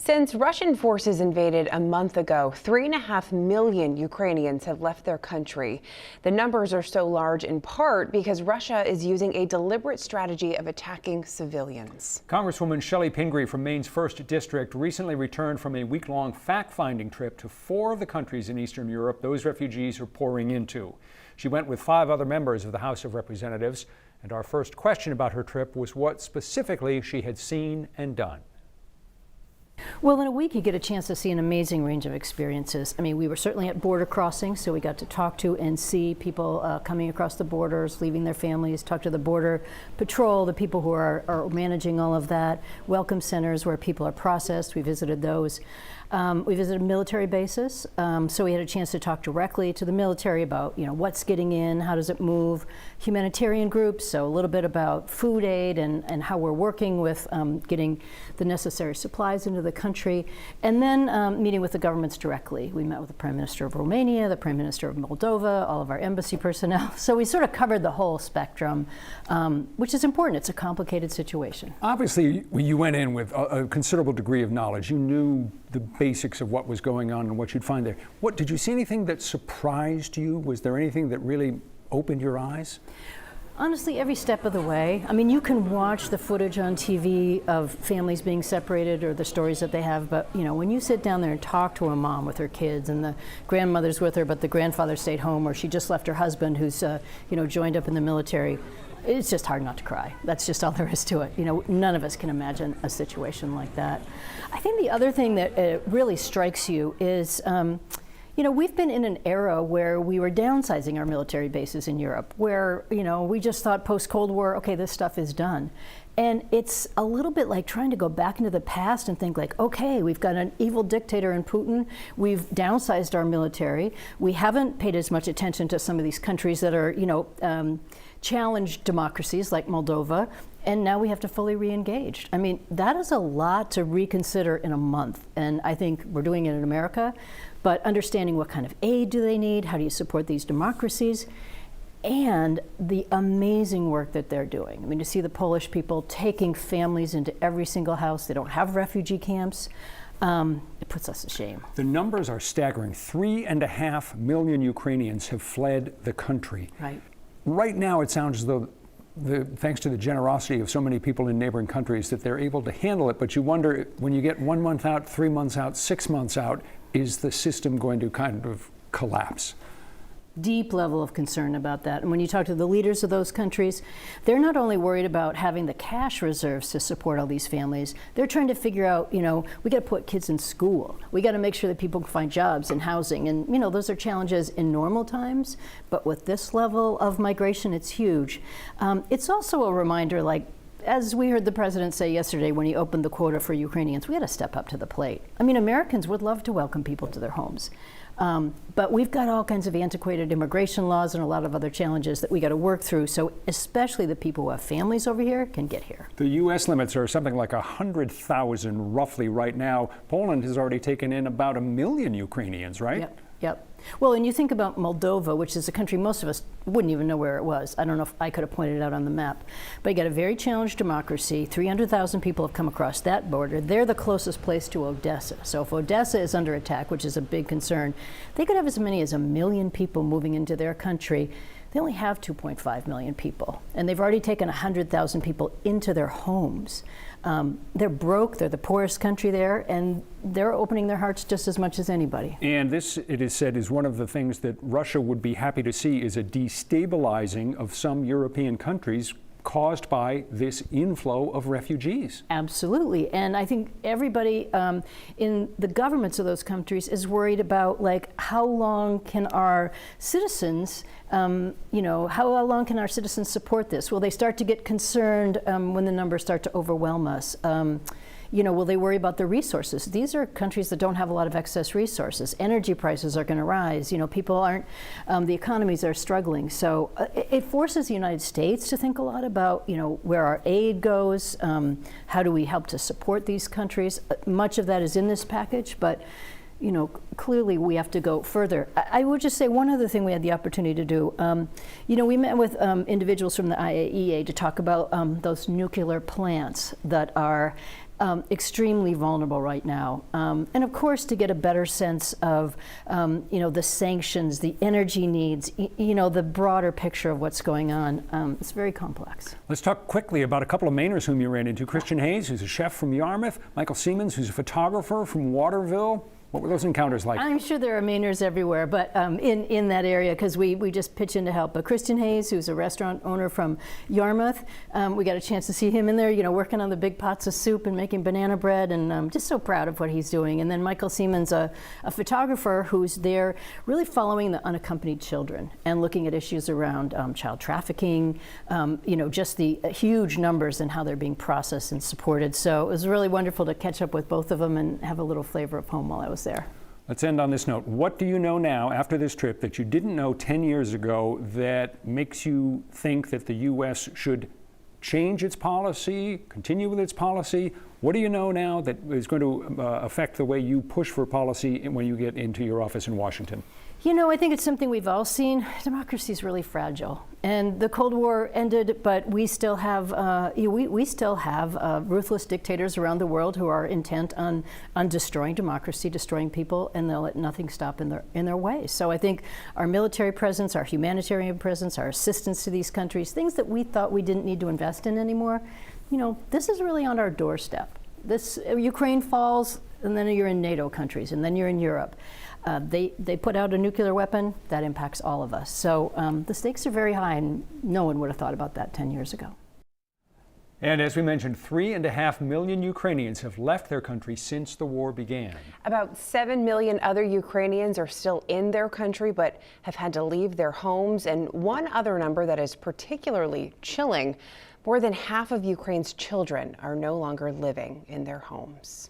Since Russian forces invaded a month ago, 3.5 million Ukrainians have left their country. The numbers are so large in part because Russia is using a deliberate strategy of attacking civilians. Congresswoman Chellie Pingree from Maine's 1st District recently returned from a week-long fact-finding trip to 4 of the countries in Eastern Europe those refugees are pouring into. She went with 5 other members of the House of Representatives, and our first question about her trip was what specifically she had seen and done. Well, in a week, you get a chance to see an amazing range of experiences. I mean, we were certainly at border crossings, so we got to talk to and see people coming across the borders, leaving their families, talk to the Border Patrol, the people who are managing all of that, welcome centers where people are processed. We visited those. We visited military bases, so we had a chance to talk directly to the military about, what's getting in, how does it move, humanitarian groups, so a little bit about food aid and how we're working with getting the necessary supplies into the country, and then meeting with the governments directly. We met with the Prime Minister of Romania, the Prime Minister of Moldova, all of our embassy personnel. So we sort of covered the whole spectrum, which is important. It's a complicated situation. Obviously, you went in with a considerable degree of knowledge. You knew the basics of what was going on and what you'd find there. What did you see anything that surprised you? Was there anything that really opened your eyes? Honestly, every step of the way. I mean, you can watch the footage on TV of families being separated or the stories that they have, but when you sit down there and talk to a mom with her kids and the grandmother's with her, but the grandfather stayed home, or she just left her husband who's joined up in the military, it's just hard not to cry. That's just all there is to it. None of us can imagine a situation like that. I think the other thing that really strikes you is we've been in an era where we were downsizing our military bases in Europe, where, we just thought post-Cold War, okay, this stuff is done. And it's a little bit like trying to go back into the past and think like, okay, we've got an evil dictator in Putin, we've downsized our military, we haven't paid as much attention to some of these countries that are, challenged democracies like Moldova, and now we have to fully re-engage. I mean, that is a lot to reconsider in a month, and I think we're doing it in America, but understanding what kind of aid do they need, how do you support these democracies, and the amazing work that they're doing. I mean, to see the Polish people taking families into every single house, they don't have refugee camps, it puts us to shame. The numbers are staggering. 3.5 million Ukrainians have fled the country. Right. Right now, it sounds as though, thanks to the generosity of so many people in neighboring countries, that they're able to handle it. But you wonder, when you get 1 month out, 3 months out, 6 months out, is the system going to kind of collapse? Deep level of concern about that. And when you talk to the leaders of those countries, they're not only worried about having the cash reserves to support all these families, they're trying to figure out, we got to put kids in school. We got to make sure that people can find jobs and housing. And, those are challenges in normal times. But with this level of migration, it's huge. It's also a reminder, like, as we heard the president say yesterday when he opened the quota for Ukrainians, we got to step up to the plate. I mean, Americans would love to welcome people to their homes. But we've got all kinds of antiquated immigration laws and a lot of other challenges that we got to work through, so especially the people who have families over here can get here. The U.S. limits are something like 100,000 roughly right now. Poland has already taken in about 1 million Ukrainians, right? Yep. Well, and you think about Moldova, which is a country most of us wouldn't even know where it was. I don't know if I could have pointed it out on the map. But you got a very challenged democracy. 300,000 people have come across that border. They're the closest place to Odessa. So if Odessa is under attack, which is a big concern, they could have as many as 1 million people moving into their country. They only have 2.5 million people, and they've already taken 100,000 people into their homes. They're broke, they're the poorest country there, and they're opening their hearts just as much as anybody. And this, it is said, is one of the things that Russia would be happy to see, is a destabilizing of some European countries caused by this inflow of refugees. Absolutely, and I think everybody in the governments of those countries is worried about, like, how long can our citizens, how long can our citizens support this? Will they start to get concerned when the numbers start to overwhelm us? Will they worry about the resources? These are countries that don't have a lot of excess resources. Energy prices are going to rise. People aren't, the economies are struggling. So it forces the United States to think a lot about, where our aid goes, how do we help to support these countries. Much of that is in this package, but clearly we have to go further. I would just say one other thing we had the opportunity to do. We met with individuals from the IAEA to talk about those nuclear plants that are extremely vulnerable right now. And of course, to get a better sense of, the sanctions, the energy needs, the broader picture of what's going on. It's very complex. Let's talk quickly about a couple of Mainers whom you ran into. Christian Hayes, who's a chef from Yarmouth, Michael Siemens, who's a photographer from Waterville. What were those encounters like? I'm sure there are Mainers everywhere, but in that area, because we just pitch in to help. But Christian Hayes, who's a restaurant owner from Yarmouth, we got a chance to see him in there, working on the big pots of soup and making banana bread, and just so proud of what he's doing. And then Michael Siemens, a photographer who's there really following the unaccompanied children and looking at issues around child trafficking, just the huge numbers and how they're being processed and supported. So it was really wonderful to catch up with both of them and have a little flavor of home while I was there. Let's end on this note. What do you know now after this trip that you didn't know 10 years ago that makes you think that the U.S. should change its policy, continue with its policy? What do you know now that is going to affect the way you push for policy when you get into your office in Washington? I think it's something we've all seen. Democracy is really fragile, and the Cold War ended, but we still have ruthless dictators around the world who are intent on destroying democracy, destroying people, and they'll let nothing stop in their way. So I think our military presence, our humanitarian presence, our assistance to these countries, things that we thought we didn't need to invest in anymore, this is really on our doorstep. Ukraine falls, and then you're in NATO countries, and then you're in Europe. They put out a nuclear weapon that impacts all of us. So the stakes are very high, and no one would have thought about that 10 years ago. And as we mentioned, 3.5 million Ukrainians have left their country since the war began. About 7 million other Ukrainians are still in their country but have had to leave their homes. And one other number that is particularly chilling, more than half of Ukraine's children are no longer living in their homes.